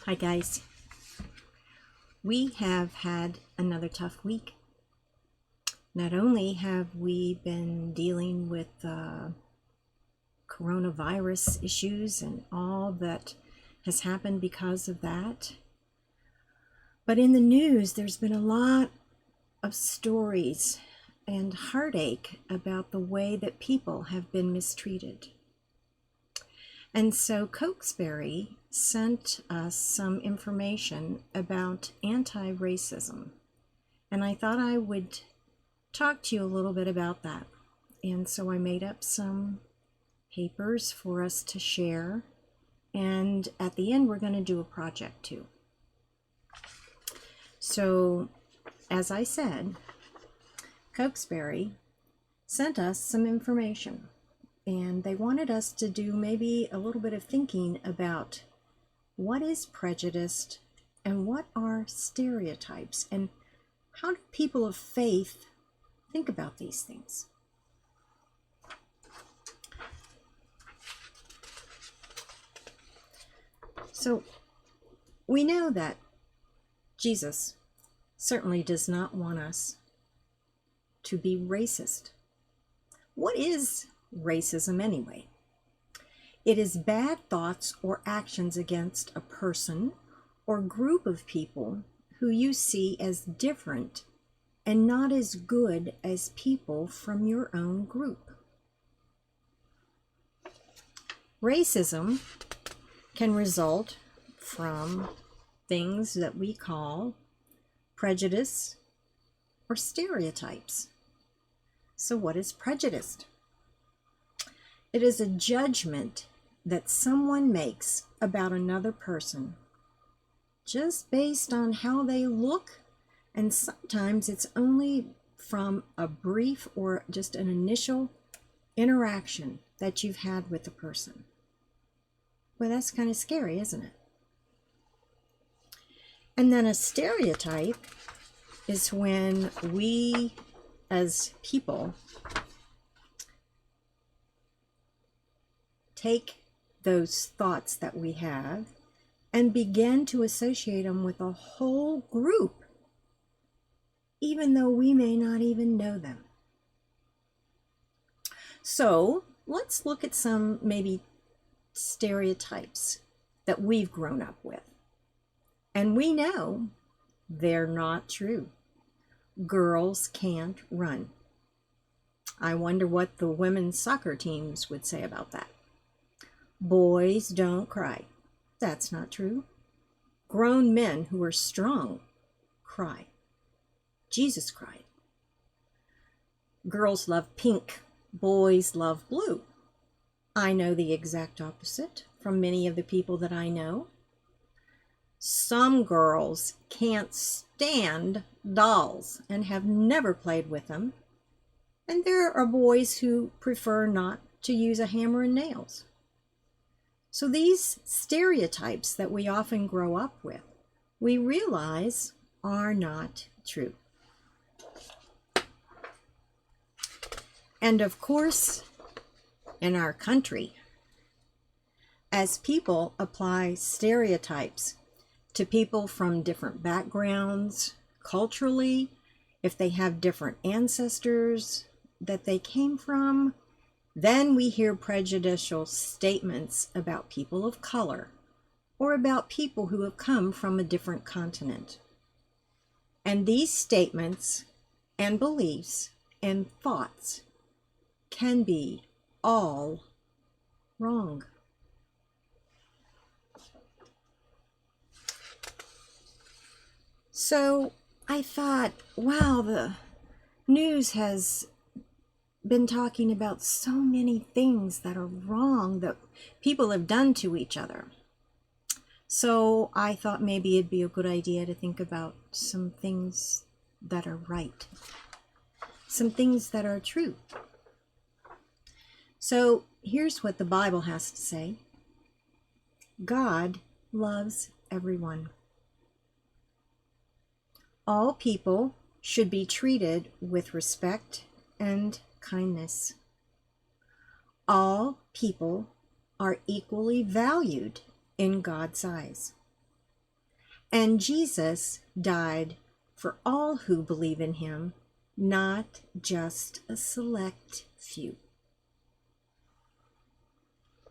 Hi guys. We have had another tough week. Not only have we been dealing with coronavirus issues and all that has happened because of that, but in the news there's been a lot of stories and heartache about the way that people have been mistreated. And so Cokesbury sent us some information about anti-racism. And I thought I would talk to you a little bit about that. And so I made up some papers for us to share. And at the end, we're going to do a project too. So, as I said, Cokesbury sent us some information. And they wanted us to do maybe a little bit of thinking about what is prejudice and what are stereotypes and how do people of faith think about these things. So we know that Jesus certainly does not want us to be racist. What is racism anyway? It is bad thoughts or actions against a person or group of people who you see as different and not as good as people from your own group. Racism can result from things that we call prejudice or stereotypes. So what is prejudice? It is a judgment that someone makes about another person just based on how they look, and sometimes it's only from a brief or just an initial interaction that you've had with the person. Well, that's kind of scary, isn't it? And then a stereotype is when we as people take those thoughts that we have and begin to associate them with a whole group, even though we may not even know them. So let's look at some maybe stereotypes that we've grown up with. And we know they're not true. Girls can't run. I wonder what the women's soccer teams would say about that. Boys don't cry. That's not true. Grown men who are strong cry. Jesus cried. Girls love pink. Boys love blue. I know the exact opposite from many of the people that I know. Some girls can't stand dolls and have never played with them. And there are boys who prefer not to use a hammer and nails. So these stereotypes that we often grow up with, we realize are not true. And of course, in our country, as people apply stereotypes to people from different backgrounds, culturally, if they have different ancestors that they came from, then we hear prejudicial statements about people of color or about people who have come from a different continent. And these statements and beliefs and thoughts can be all wrong. So I thought, wow, the news has been talking about so many things that are wrong that people have done to each other. So I thought maybe it'd be a good idea to think about some things that are right, some things that are true. So here's what the Bible has to say. God loves everyone. All people should be treated with respect and kindness. All people are equally valued in God's eyes. And Jesus died for all who believe in him, not just a select few.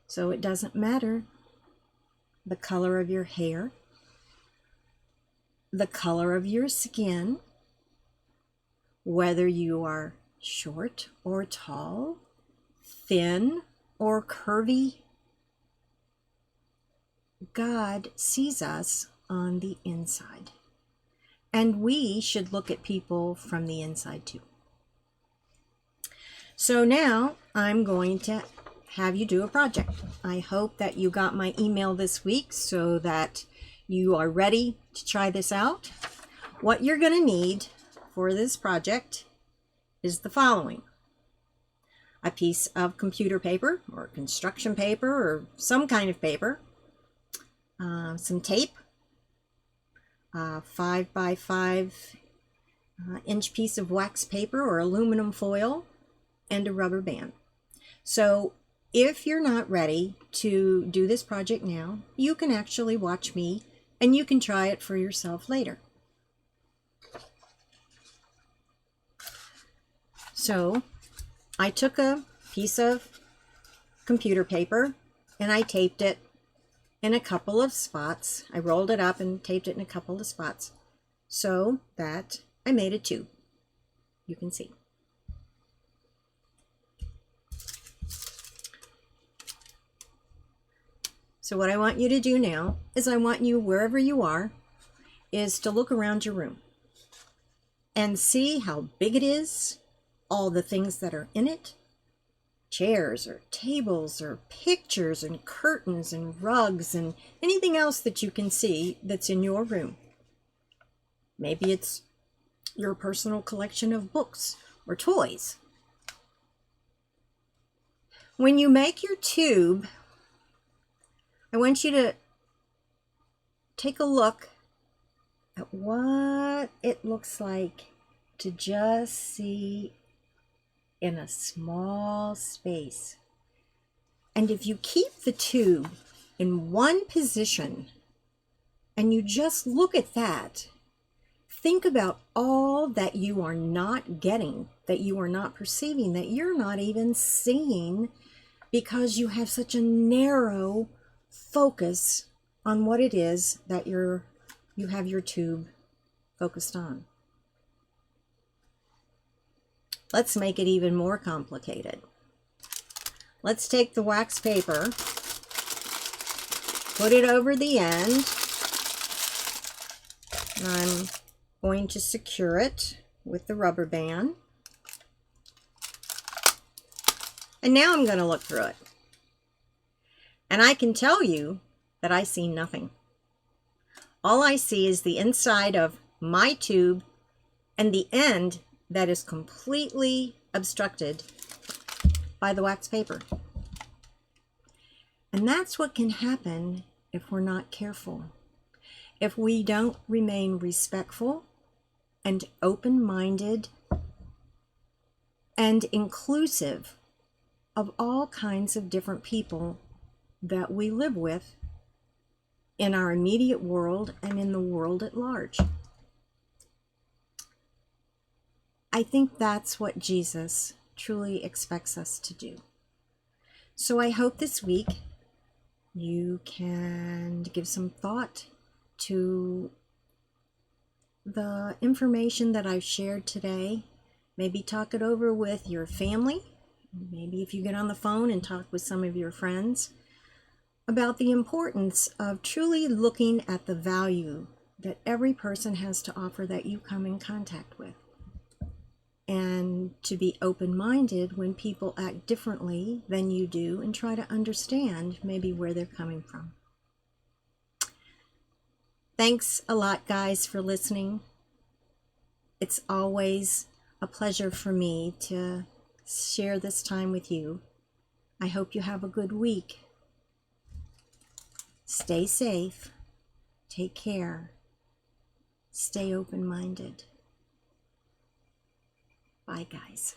So it doesn't matter the color of your hair, the color of your skin, whether you are short or tall, thin or curvy. God sees us on the inside. And we should look at people from the inside too. So now I'm going to have you do a project. I hope that you got my email this week so that you are ready to try this out. What you're going to need for this project is the following: a piece of computer paper or construction paper or some kind of paper, some tape, a 5 by 5 inch piece of wax paper or aluminum foil, and a rubber band. So if you're not ready to do this project now, you can actually watch me and you can try it for yourself later. So I took a piece of computer paper and I taped it in a couple of spots. I rolled it up and taped it in a couple of spots so that I made a tube. You can see. So what I want you to do now is I want you, wherever you are, is to look around your room and see how big it is, all the things that are in it, chairs or tables or pictures and curtains and rugs and anything else that you can see that's in your room. Maybe it's your personal collection of books or toys. When you make your tube, I want you to take a look at what it looks like to just see in a small space. And if you keep the tube in one position and you just look at that, think about all that you are not getting, that you are not perceiving, that you're not even seeing because you have such a narrow focus on what it is that you have your tube focused on. Let's make it even more complicated. Let's take the wax paper, put it over the end, and I'm going to secure it with the rubber band. And now I'm going to look through it. And I can tell you that I see nothing. All I see is the inside of my tube and the end that is completely obstructed by the wax paper. And that's what can happen if we're not careful. If we don't remain respectful and open-minded and inclusive of all kinds of different people that we live with in our immediate world and in the world at large. I think that's what Jesus truly expects us to do. So I hope this week you can give some thought to the information that I've shared today. Maybe talk it over with your family. Maybe if you get on the phone and talk with some of your friends about the importance of truly looking at the value that every person has to offer that you come in contact with. And to be open-minded when people act differently than you do and try to understand maybe where they're coming from. Thanks a lot, guys, for listening. It's always a pleasure for me to share this time with you. I hope you have a good week. Stay safe. Take care. Stay open-minded. Bye, guys.